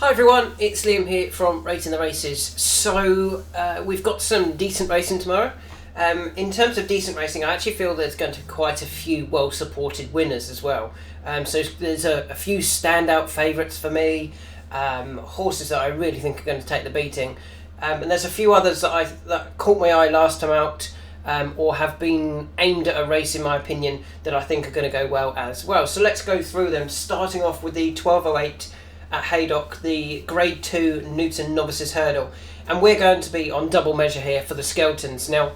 Hi everyone, it's Liam here from Rating the Races. So we've got some decent racing tomorrow. In terms of decent racing, I actually feel there's going to be quite a few well-supported winners as well. So there's a few standout favourites for me, horses that I really think are going to take the beating. And there's a few others that caught my eye last time out, or have been aimed at a race in my opinion that I think are going to go well as well. So let's go through them, starting off with the 1208 at Haydock, the Grade 2 Newton Novices Hurdle. And we're going to be on double measure here for the Skeltons. Now,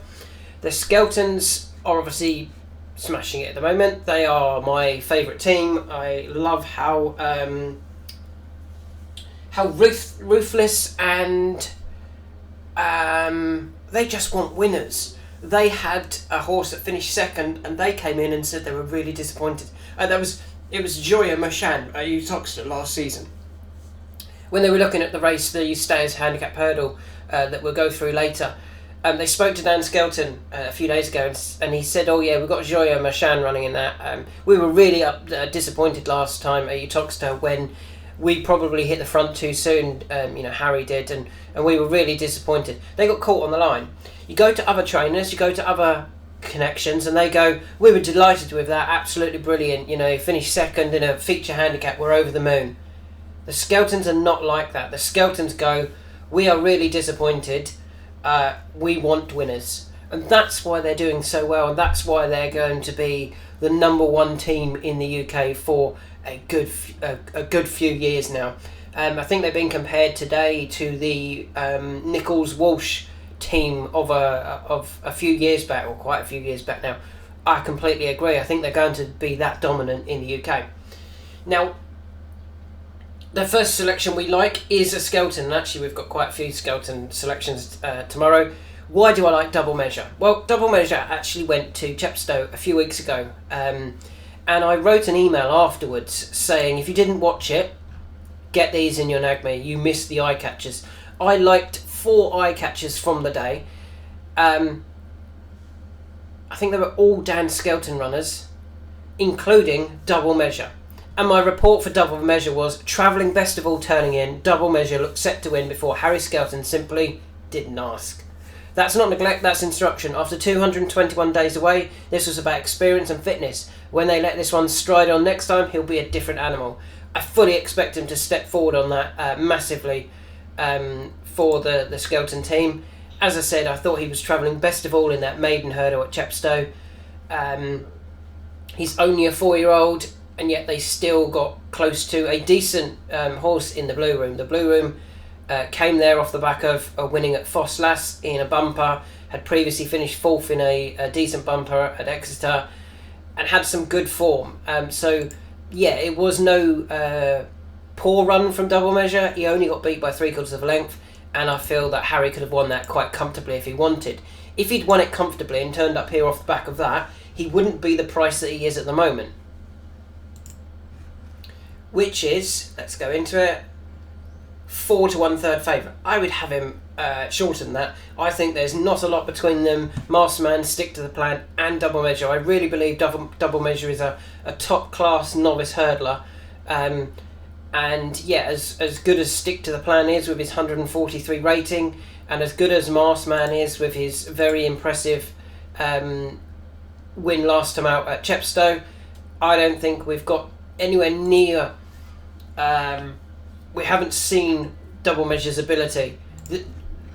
the Skeltons are obviously smashing it at the moment. They are my favourite team. I love how ruthless and they just want winners. They had a horse that finished second and they came in and said they were really disappointed. It was Joya Machan at Uttoxeter last season. When they were looking at the race, the Stayers handicap hurdle that we'll go through later, they spoke to Dan Skelton a few days ago and he said, oh yeah, we've got Joya Machan running in that. We were really disappointed last time at Uttoxeter when we probably hit the front too soon. Harry did, and we were really disappointed. They got caught on the line. You go to other trainers, you go to other connections, and they go, we were delighted with that, absolutely brilliant, finished second in a feature handicap, we're over the moon. The Skeltons are not like that. The Skeltons go, we are really disappointed, we want winners. And that's why they're doing so well, and that's why they're going to be the number one team in the UK for a good few years now. I think they've been compared today to the Nichols-Walsh team of a few years back, or quite a few years back now. I completely agree. I think they're going to be that dominant in the UK. Now, the first selection we like is a Skelton, and actually we've got quite a few Skelton selections tomorrow. Why do I like double measure? Well, double measure actually went to Chepstow a few weeks ago, and I wrote an email afterwards saying, if you didn't watch it, get these in your NAGME, you missed the eye catchers. I liked 4 eye catchers from the day. I think they were all Dan Skelton runners, including double measure. And my report for double measure was, travelling best of all turning in, double measure looked set to win before Harry Skelton simply didn't ask. That's not neglect, that's instruction. After 221 days away, this was about experience and fitness. When they let this one stride on next time, he'll be a different animal. I fully expect him to step forward on that massively for the Skelton team. As I said, I thought he was travelling best of all in that maiden hurdle at Chepstow. He's only a 4-year-old, and yet they still got close to a decent horse in the Blue Room. The Blue Room came there off the back of winning at Fosslas in a bumper, had previously finished 4th in a decent bumper at Exeter, and had some good form. So, yeah, it was no poor run from double measure. He only got beat by 3/4 of a length, and I feel that Harry could have won that quite comfortably if he wanted. If he'd won it comfortably and turned up here off the back of that, he wouldn't be the price that he is at the moment. Which is, let's go into it, 4 to 1/3 favourite. I would have him shorten that. I think there's not a lot between them. Masterman, Stick to the Plan, and double measure. I really believe double measure is a top class novice hurdler. And yeah, as good as Stick to the Plan is with his 143 rating, and as good as Masterman is with his very impressive win last time out at Chepstow, I don't think we've got anywhere near. We haven't seen double measure's ability.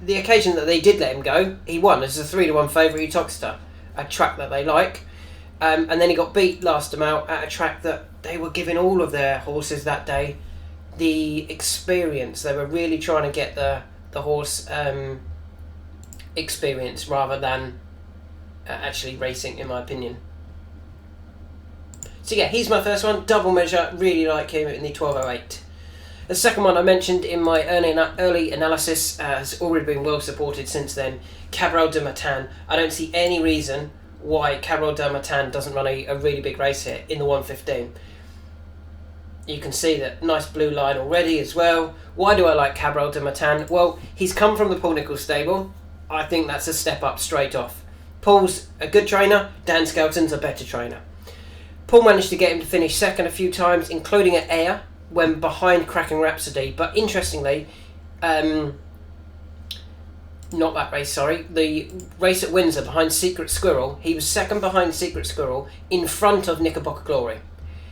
The occasion that they did let him go, he won as a 3-1 favourite at Uttoxeter, a track that they like. And then he got beat last time out at a track that they were giving all of their horses that day the experience. They were really trying to get the horse experience rather than actually racing, in my opinion. So yeah, he's my first one, double measure, really like him in the 1208. The second one I mentioned in my early analysis has already been well supported since then, Cabell De Matan. I don't see any reason why Cabell De Matan doesn't run a really big race here in the 115. You can see that nice blue line already as well. Why do I like Cabell De Matan? Well, he's come from the Paul Nicholls stable. I think that's a step up straight off. Paul's a good trainer, Dan Skelton's a better trainer. Paul managed to get him to finish second a few times, including at Ayr, when behind Cracking Rhapsody. But interestingly, not that race, sorry, the race at Windsor behind Secret Squirrel, he was second behind Secret Squirrel in front of Knickerbocker Glory.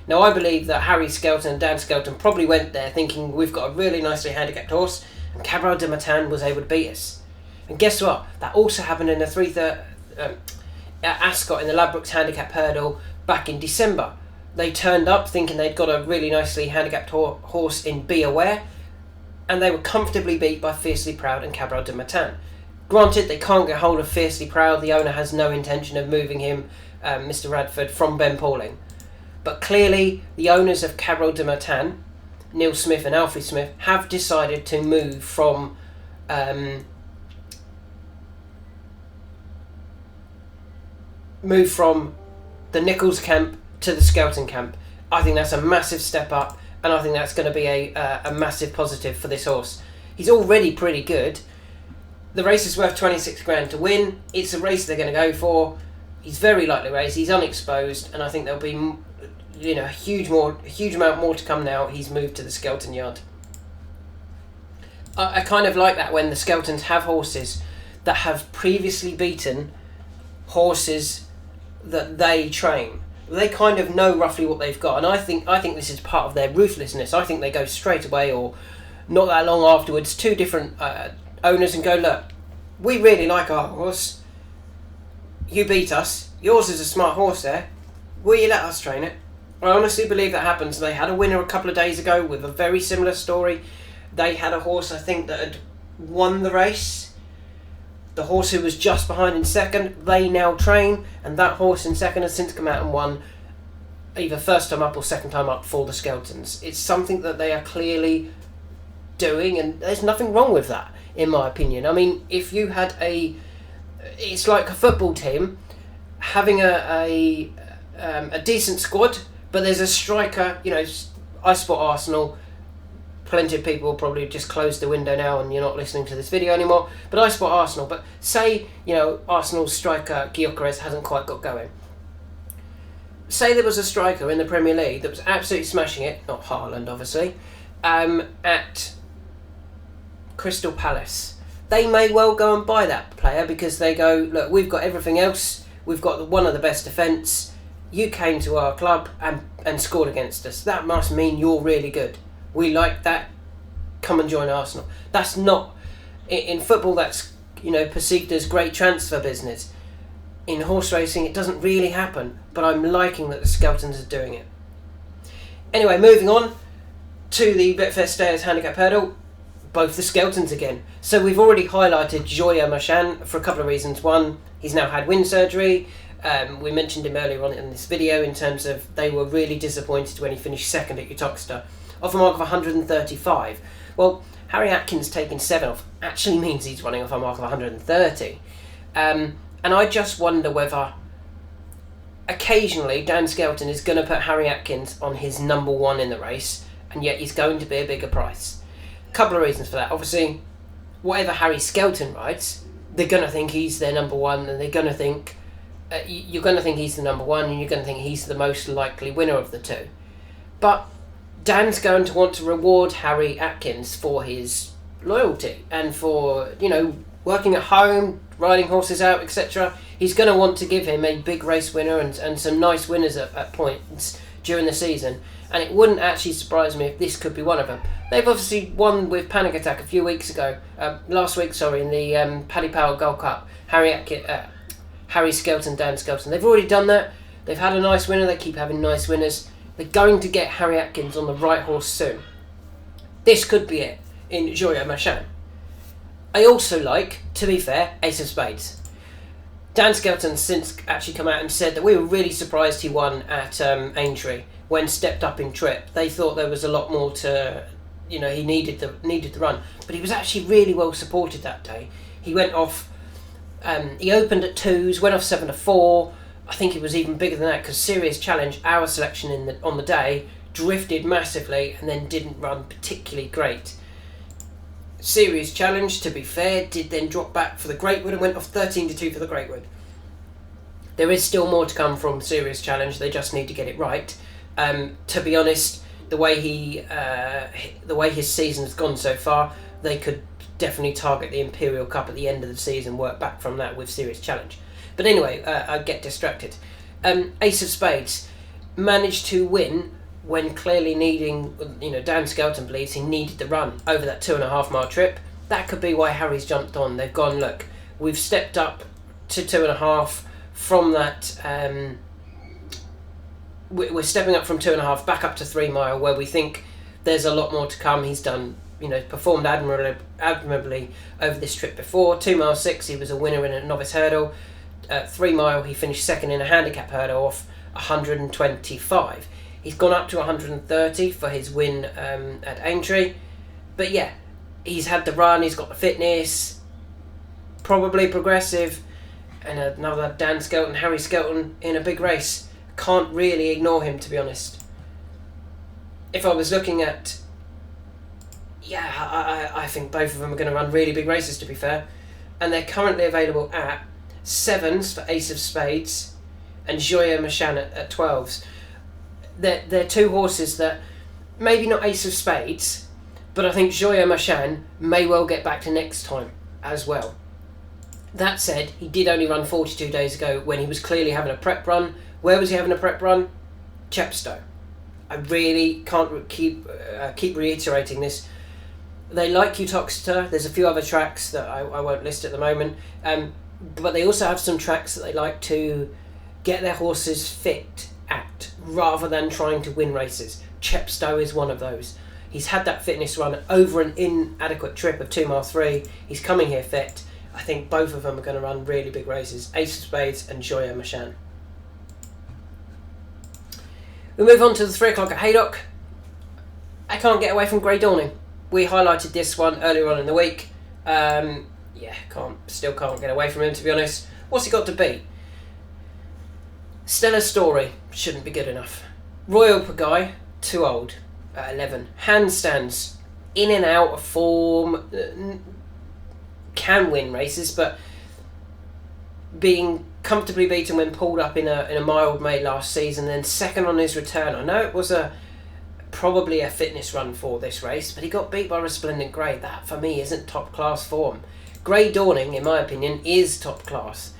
Now I believe that Harry Skelton and Dan Skelton probably went there thinking we've got a really nicely handicapped horse, and Cabell De Matan was able to beat us. And guess what? That also happened in the at Ascot in the Ladbrokes Handicap Hurdle back in December. They turned up thinking they'd got a really nicely handicapped horse in Be Aware, and they were comfortably beat by Fiercely Proud and Cabell De Matan. Granted, they can't get hold of Fiercely Proud. The owner has no intention of moving him, Mr. Radford, from Ben Pauling. But clearly, the owners of Cabell De Matan, Neil Smith and Alfie Smith, have decided to move from the Nichols camp to the Skelton camp. I think that's a massive step up, and I think that's going to be a massive positive for this horse. He's already pretty good. The race is worth 26 grand to win. It's a race they're going to go for. He's very likely race. He's unexposed, and I think there'll be, a huge amount more to come now. He's moved to the Skelton yard. I kind of like that when the Skeltons have horses that have previously beaten horses that they train. They kind of know roughly what they've got, and I think this is part of their ruthlessness. I think they go straight away, or not that long afterwards, to different owners and go, look, we really like our horse. You beat us. Yours is a smart horse there. Will you let us train it? I honestly believe that happens. They had a winner a couple of days ago with a very similar story. They had a horse, I think, that had won the race. The horse who was just behind in second, they now train, and that horse in second has since come out and won either first time up or second time up for the Skeltons. It's something that they are clearly doing, and there's nothing wrong with that, in my opinion. I mean, if you had it's like a football team having a decent squad, but there's a striker. I support Arsenal. Plenty of people will probably just close the window now and you're not listening to this video anymore. But I support Arsenal. But say, Arsenal's striker Gyökeres hasn't quite got going. Say there was a striker in the Premier League that was absolutely smashing it, not Haaland obviously, at Crystal Palace. They may well go and buy that player because they go, look, we've got everything else. We've got one of the best defence. You came to our club and scored against us. That must mean you're really good. We like that. Come and join Arsenal. That's not in football. That's perceived as great transfer business. In horse racing, it doesn't really happen. But I'm liking that the Skeltons are doing it. Anyway, moving on to the Betfair Stayers Handicap Hurdle. Both the Skeltons again. So we've already highlighted Joya Marchand for a couple of reasons. One, he's now had wind surgery. We mentioned him earlier on in this video in terms of they were really disappointed when he finished second at Uttoxeter. Off a mark of 135. Well, Harry Atkins taking 7 off actually means he's running off a mark of 130. And I just wonder whether occasionally Dan Skelton is going to put Harry Atkins on his number 1 in the race, and yet he's going to be a bigger price. A couple of reasons for that. Obviously, whatever Harry Skelton rides, they're going to think he's their number 1, and they're going to think you're going to think he's the number 1, and you're going to think he's the most likely winner of the two. But Dan's going to want to reward Harry Atkins for his loyalty and for, working at home, riding horses out, etc. He's going to want to give him a big race winner and some nice winners at points during the season. And it wouldn't actually surprise me if this could be one of them. They've obviously won with Panic Attack a few weeks ago. Last week, in the Paddy Power Gold Cup. Harry Skelton, Dan Skelton. They've already done that. They've had a nice winner. They keep having nice winners. They're going to get Harry Atkins on the right horse soon. This could be it in Joya Marchand. I also like, to be fair, Ace of Spades. Dan Skelton's since actually come out and said that we were really surprised he won at Aintree when stepped up in trip. They thought there was a lot more to, he needed the run. But he was actually really well supported that day. He went off, he opened at 2s, went off 7 to 4. I think it was even bigger than that because Serious Challenge, our selection on the day, drifted massively and then didn't run particularly great. Serious Challenge, to be fair, did then drop back for the Greatwood and went off 13 to 2 for the Greatwood. There is still more to come from Serious Challenge. They just need to get it right. To be honest, the way the way his season's gone so far, they could definitely target the Imperial Cup at the end of the season, work back from that with serious challenge. But anyway, I get distracted. Ace of Spades managed to win when clearly needing, Dan Skelton believes he needed the run over that 2.5 mile trip. That could be why Harry's jumped on. They've gone, look, we've stepped up to 2.5 from that. We're stepping up from 2.5 back up to 3 mile, where we think there's a lot more to come. He's done, performed admirably over this trip before. 2 mile 6, he was a winner in a novice hurdle. 3 mile, he finished second in a handicap hurdle off 125. He's gone up to 130 for his win at Aintree. But yeah, he's had the run, he's got the fitness, probably progressive, and another Dan Skelton, Harry Skelton in a big race. Can't really ignore him, to be honest. If I was looking at... I think both of them are going to run really big races, to be fair. And they're currently available at 7s for Ace of Spades and Joyeux Machan at 12s. They're two horses that, maybe not Ace of Spades, but I think Joyeux Machan may well get back to next time as well. That said, he did only run 42 days ago when he was clearly having a prep run. Where was he having a prep run? Chepstow. I really can't keep reiterating this. They like Uttoxeter. There's a few other tracks that I won't list at the moment. But they also have some tracks that they like to get their horses fit at, rather than trying to win races. Chepstow is one of those. He's had that fitness run over an inadequate trip of 2 mile 3. He's coming here fit. I think both of them are going to run really big races. Ace of Spades and Joyeux Machan. We move on to the 3 o'clock at Haydock. I can't get away from Grey Dawning. We highlighted this one earlier on in the week. Still can't get away from him, to be honest. What's he got to beat? Stellar Story shouldn't be good enough. Royal Pagaille, too old at 11. Handstands, in and out of form, can win races, but being comfortably beaten when pulled up in a mild made last season, then second on his return. I know it was probably a fitness run for this race, but he got beat by Resplendent Grey. That for me isn't top class form. Grey Dawning, in my opinion, is top class,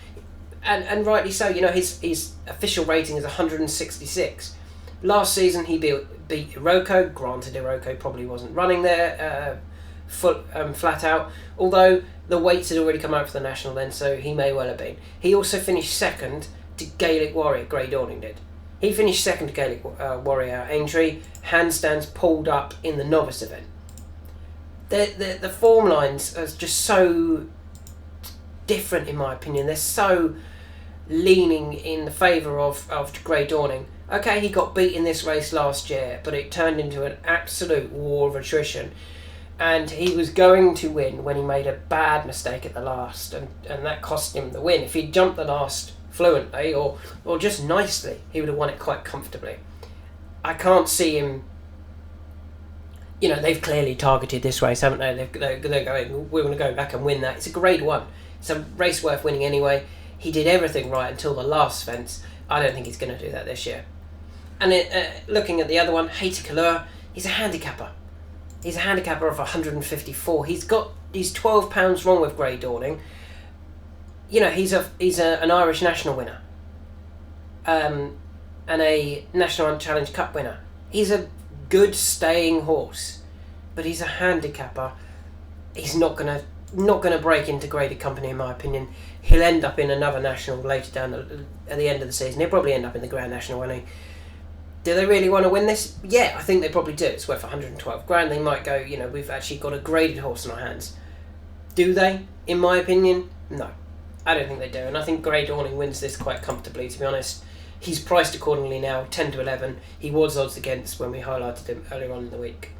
and rightly so. His official rating is 166. Last season he beat Iroko. Granted, Iroko probably wasn't running there flat out, although the weights had already come out for the national then, so he may well have been. He also finished second to Gaelic Warrior. Grey Dawning did. He finished second to Gaelic Warrior at Aintree. Handstands pulled up in the novice event. The form lines are just so different, in my opinion. They're so leaning in the favour of Grey Dawning. Okay, he got beat in this race last year, but it turned into an absolute war of attrition. And he was going to win when he made a bad mistake at the last, and that cost him the win. If he'd jumped the last fluently or just nicely, he would have won it quite comfortably. I can't see him... they've clearly targeted this race, haven't they? They're going, we're going to go back and win that. It's a Grade 1. It's a race worth winning anyway. He did everything right until the last fence. I don't think he's going to do that this year. And looking at the other one, Haiti Calleur, he's a handicapper. He's a handicapper of 154. He's £12 wrong with Grey Dawning. He's an Irish national winner, and a National Challenge Cup winner. He's a good staying horse, but he's a handicapper. He's not gonna break into graded company, in my opinion. He'll end up in another national later down at the end of the season. He'll probably end up in the Grand National, won't he? Do they really want to win this? Yeah, I think they probably do. It's worth 112 grand. They might go, we've actually got a graded horse in our hands. Do they? In my opinion, no. I don't think they do. And I think Grey Dawning wins this quite comfortably, to be honest. He's priced accordingly now, 10 to 11. He was odds against when we highlighted him earlier on in the week.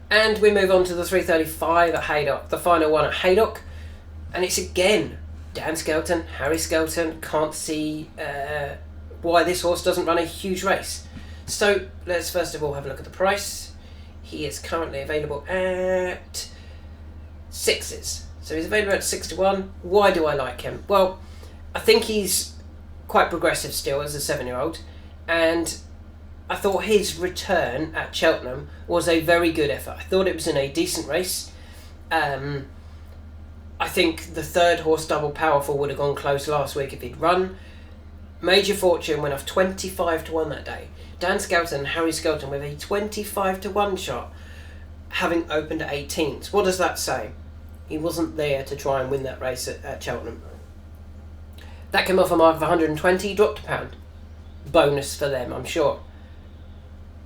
And we move on to the 335 at Haydock, the final one at Haydock. And it's again Dan Skelton, Harry Skelton. Can't see why this horse doesn't run a huge race. So let's first of all have a look at the price. He is currently available at 6s. So he's available at 6 to 1. Why do I like him? Well, I think he's quite progressive still as a 7-year-old. and I thought his return at Cheltenham was a very good effort. I thought it was in a decent race. I think the third horse, Double Powerful, would have gone close last week if he'd run. Major Fortune went off 25 to 1 that day. Dan Skelton and Harry Skelton with a 25 to 1 shot, having opened at 18s. What does that say? He wasn't there to try and win that race at Cheltenham. That came off a mark of 120, dropped £1. Bonus for them, I'm sure.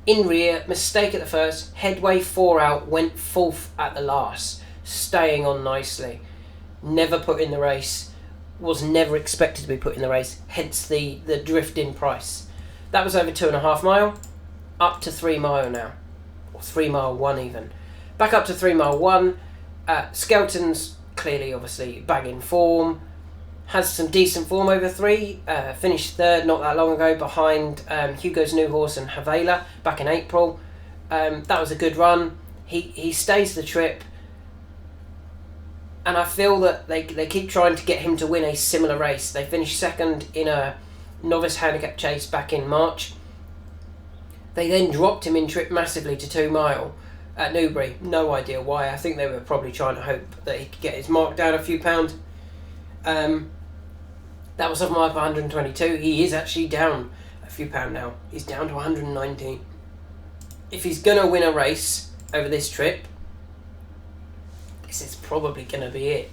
In rear, mistake at the first, headway 4 out, went 4th at the last, staying on nicely. Never put in the race, was never expected to be put in the race, hence the drift in price. That was over 2.5 mile, up to 3 mile now, or 3 mile 1 even. Back up to 3 mile 1, Skelton's clearly obviously bagging form, has some decent form over 3, finished 3rd not that long ago behind Hugo's New Horse and Havela back in April. That was a good run. He stays the trip, and I feel that they keep trying to get him to win a similar race. They finished 2nd in a novice handicap chase back in March. They then dropped him in trip massively to 2 mile at Newbury. No idea why. I think they were probably trying to hope that he could get his mark down a few pounds. That was off a mark of 122. He is actually down a few pounds now. He's down to 119. If he's going to win a race over this trip, this is probably going to be it.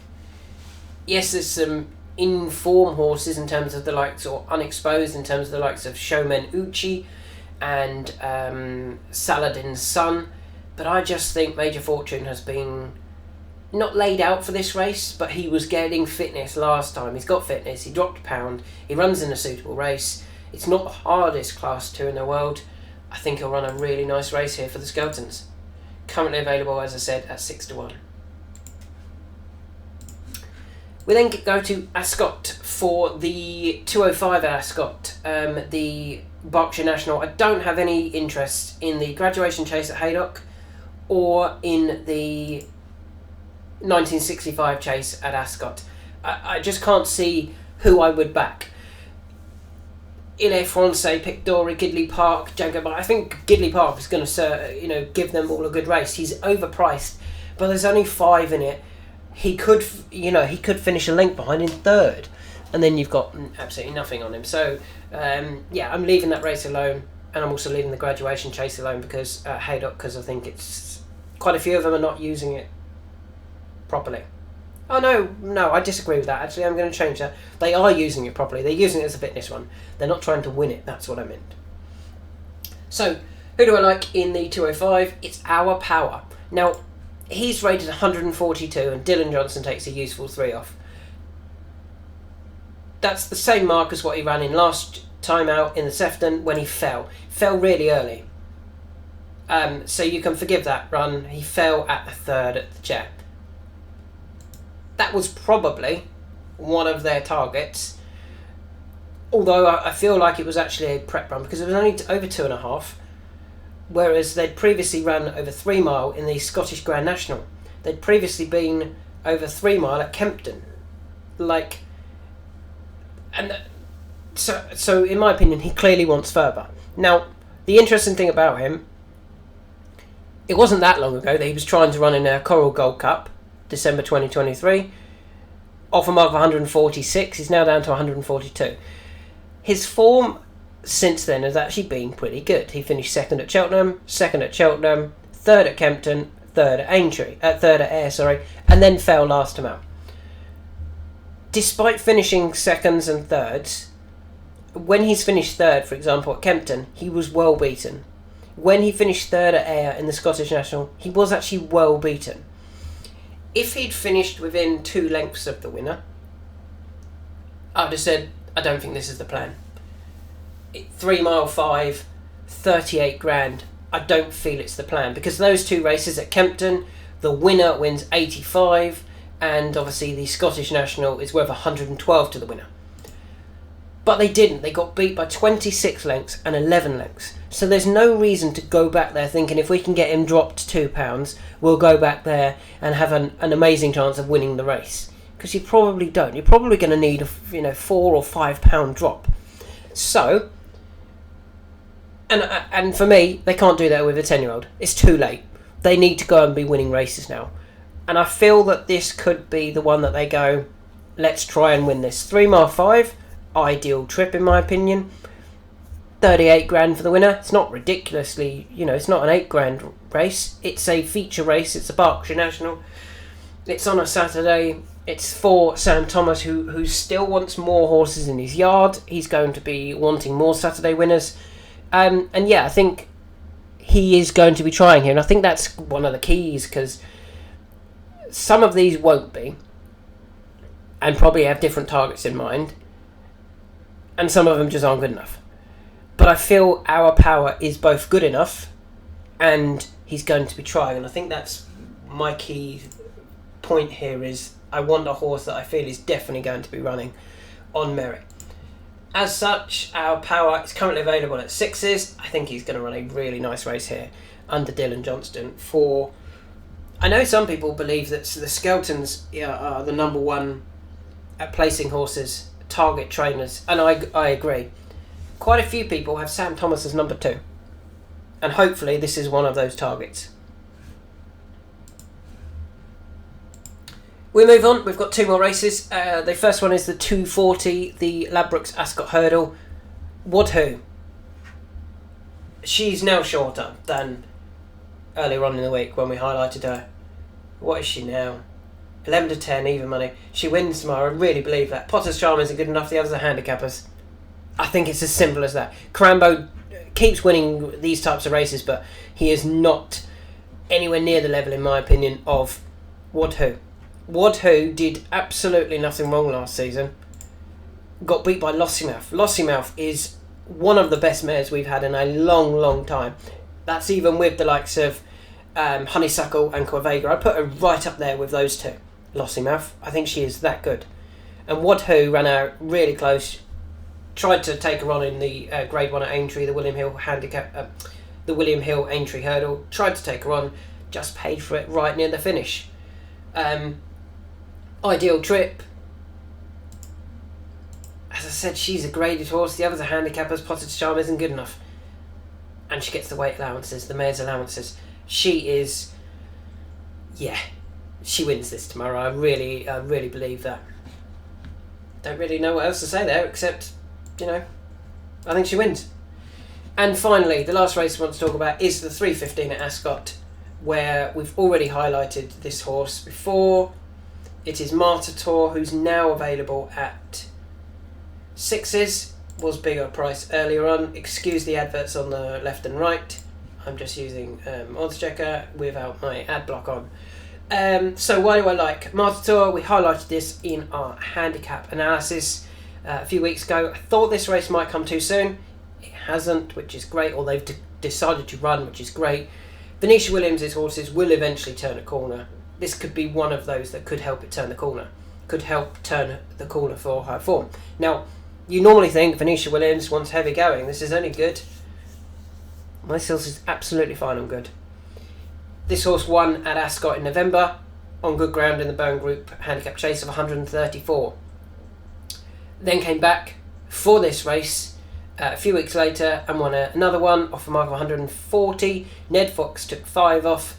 Yes, there's some in-form horses in terms of the likes, or unexposed in terms of the likes of Showman Uchi and Saladin's Son, but I just think Major Fortune has been not laid out for this race, but he was getting fitness last time. He's got fitness, he dropped £1, he runs in a suitable race. It's not the hardest class 2 in the world. I think he'll run a really nice race here for the Skeltons. Currently available, as I said, at 6 to 1. We then go to Ascot for the 205 at Ascot, the Berkshire National. I don't have any interest in the graduation chase at Haydock or in the 1965 chase at Ascot. I just can't see who I would back. Ile Francais, Pictori, Gidley Park, Django, but I think Gidley Park is going to give them all a good race. He's overpriced, but there's only 5 in it. He could finish a length behind in 3rd, and then you've got absolutely nothing on him. So I'm leaving that race alone, and I'm also leaving the graduation chase alone because Haydock, because I think it's quite a few of them are not using it properly. Oh no, I disagree with that. Actually, I'm going to change that. They are using it properly. They're using it as a fitness run. They're not trying to win it. That's what I meant. So, who do I like in the 205? It's Our Power. Now, he's rated 142, and Dylan Johnson takes a useful 3 off. That's the same mark as what he ran in last time out in the Sefton when he fell. Fell really early. So you can forgive that run. He fell at the 3rd at the Chair. That was probably one of their targets, although I feel like it was actually a prep run because it was only over 2.5, whereas they'd previously run over 3 mile in the Scottish Grand National. They'd previously been over 3 mile at Kempton. So in my opinion, he clearly wants further. Now, the interesting thing about him, it wasn't that long ago that he was trying to run in a Coral Gold Cup, December 2023, off a mark of 146. He's now down to 142. His form since then has actually been pretty good. He finished 2nd at Cheltenham, 3rd at Kempton, 3rd at Ayr, and then fell last time out. Despite finishing 2nds and 3rds, when he's finished 3rd, for example, at Kempton, he was well beaten. When he finished 3rd at Ayr in the Scottish National, he was actually well beaten. If he'd finished within 2 lengths of the winner, I'd have said, I don't think this is the plan. 3 mile 5, 38 grand, I don't feel it's the plan. Because those 2 races at Kempton, the winner wins 85, and obviously the Scottish National is worth 112 to the winner. But they didn't. They got beat by 26 lengths and 11 lengths. So there's no reason to go back there thinking if we can get him dropped £2, we'll go back there and have an amazing chance of winning the race. Because you probably don't. You're probably going to need a £4 or £5 drop. So And for me, they can't do that with a 10-year-old. It's too late. They need to go and be winning races now. And I feel that this could be the one that they go, let's try and win this. 3 mile 5, ideal trip in my opinion. 38 grand for the winner. It's not ridiculously, it's not an 8 grand race. It's a feature race. It's a Berkshire National. It's on a Saturday. It's for Sam Thomas, who still wants more horses in his yard. He's going to be wanting more Saturday winners. And yeah, I think he is going to be trying here. And I think that's one of the keys, because some of these won't be, and probably have different targets in mind. And some of them just aren't good enough. But I feel Our Power is both good enough, and he's going to be trying. And I think that's my key point here is I want a horse that I feel is definitely going to be running on merit. As such, Our Power is currently available at 6s. I think he's going to run a really nice race here under Dylan Johnston. I know some people believe that the Skeltons are the number one at placing horses, target trainers, and I agree. Quite a few people have Sam Thomas as number 2, and hopefully this is one of those targets. We move on. We've got 2 more races. The first one is the 240, the Brooks Ascot Hurdle. Who? She's now shorter than earlier on in the week when we highlighted her. What is she now? 11 to 10, even money. She wins tomorrow. I really believe that. Potter's Charm isn't good enough. The others are handicappers. I think it's as simple as that. Carambo keeps winning these types of races, but he is not anywhere near the level, in my opinion, of Who. Who did absolutely nothing wrong last season. Got beat by Lossymouth. Lossymouth is one of the best mares we've had in a long, long time. That's even with the likes of Honeysuckle and Corvega. I'd put her right up there with those two. Lossymouth. I think she is that good. And Who ran out really close. Tried to take her on in the Grade 1 at Aintree, the William Hill handicap, the William Hill Aintree Hurdle. Tried to take her on, just paid for it right near the finish. Ideal trip. As I said, she's a graded horse. The others are handicappers. Potter's Charm isn't good enough, and she gets the weight allowances, the mare's allowances. She is, she wins this tomorrow. I really believe that. Don't really know what else to say there, except, I think she wins. And finally, the last race I want to talk about is the 3:15 at Ascot, where we've already highlighted this horse before. It is Martour, who's now available at 6s. Was bigger price earlier on. Excuse the adverts on the left and right. I'm just using odds checker without my ad block on. So why do I like Martour? We highlighted this in our handicap analysis a few weeks ago. I thought this race might come too soon. It hasn't, which is great, or they've decided to run, which is great. Venetia Williams' horses will eventually turn a corner. This could be one of those that could help it turn the corner. Could help turn the corner for her form. Now, you normally think Venetia Williams wants heavy going. This is only good. My horse is absolutely fine on good. This horse won at Ascot in November on good ground in the Bone Group handicap chase of 134. Then came back for this race a few weeks later and won another one off a mark of 140. Ned Fox took 5 off,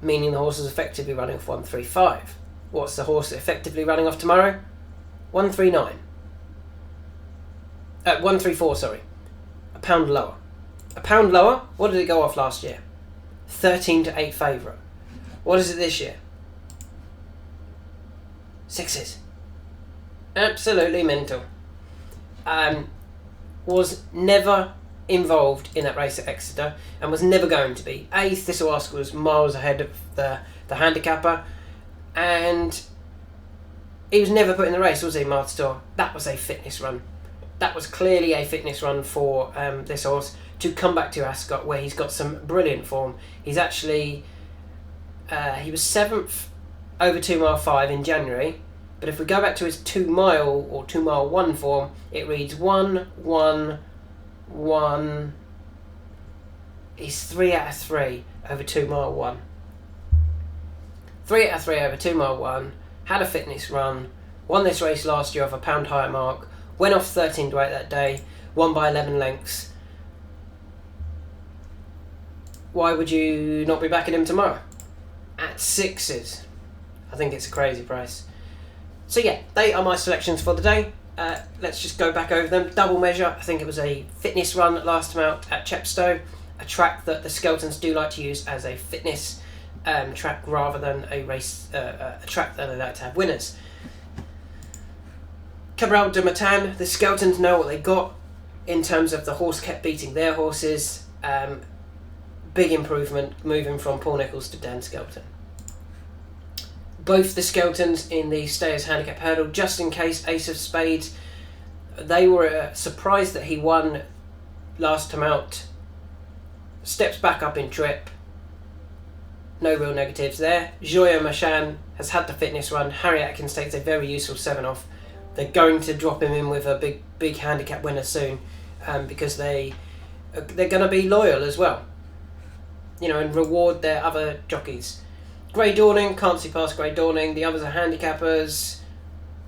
meaning the horse is effectively running off 135. What's the horse effectively running off tomorrow? 139. 134, sorry. A pound lower. A pound lower? What did it go off last year? 13 to 8 favourite. What is it this year? 6s. Absolutely mental. Was never involved in that race at Exeter and was never going to be. Thistle Ask was miles ahead of the handicapper, and he was never put in the race, was he, Martour? That was a fitness run. That was clearly a fitness run for this horse to come back to Ascot, where he's got some brilliant form. He's actually he was 7th over 2 mile 5 in January, but if we go back to his 2 mile or 2 mile 1 form, it reads 1 1 1. He's 3 out of 3 over 2 mile 1. 3 out of 3 over 2 mile 1. Had a fitness run. Won this race last year off a pound higher mark. Went off 13 to 8 that day. Won by 11 lengths. why would you not be backing him tomorrow? At sixes. I think it's a crazy price. So yeah, they are my selections for the day. Let's just go back over them. Double measure, I think it was a fitness run last time out at Chepstow, a track that the Skeltons do like to use as a fitness track rather than a race, a track that they like to have winners. Cabell De Matan, the Skeltons know what they got in terms of the horse kept beating their horses. Big improvement moving from Paul Nicholls to Dan Skelton. Both the Skeltons in the Stayers Handicap Hurdle, just in case Ace of Spades, they were surprised that he won last time out. Steps back up in trip. No real negatives there. Joyeux Machan has had the fitness run. Harry Atkins takes a very useful 7 off. They're going to drop him in with a big handicap winner soon, because they're going to be loyal as well, you know, and reward their other jockeys. Grey Dawning, can't see past Grey Dawning. The others are handicappers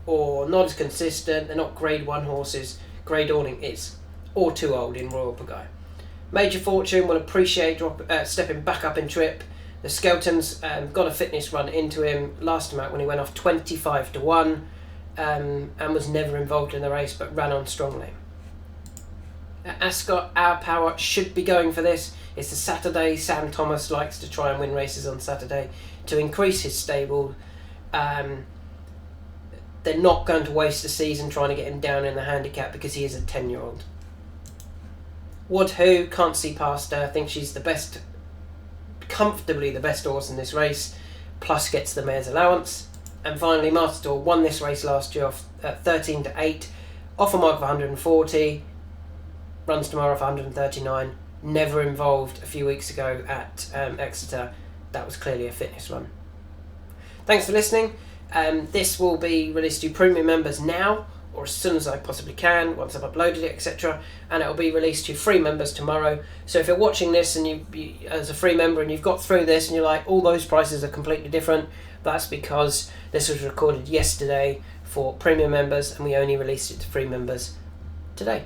or not as consistent. They're not grade 1 horses. Grey Dawning is, or too old in Royal Pagaille. Major Fortune will appreciate stepping back up in trip. The Skeltons got a fitness run into him last time out when he went off 25-1 and was never involved in the race but ran on strongly. At Ascot, Our Power should be going for this. It's a Saturday. Sam Thomas likes to try and win races on Saturday to increase his stable. They're not going to waste a season trying to get him down in the handicap because he is a 10-year-old. What Who, can't see past her. I think she's the best, comfortably the best horse in this race, plus gets the mare's allowance. And finally, Martour won this race last year off 13-8, off a mark of 140, runs tomorrow off 139. Never involved a few weeks ago at Exeter. That was clearly a fitness run. Thanks for listening. This will be released to premium members now, or as soon as I possibly can, once I've uploaded it, etc. And it will be released to free members tomorrow. So if you're watching this and you as a free member and you've got through this and you're like, all those prices are completely different, that's because this was recorded yesterday for premium members and we only released it to free members today.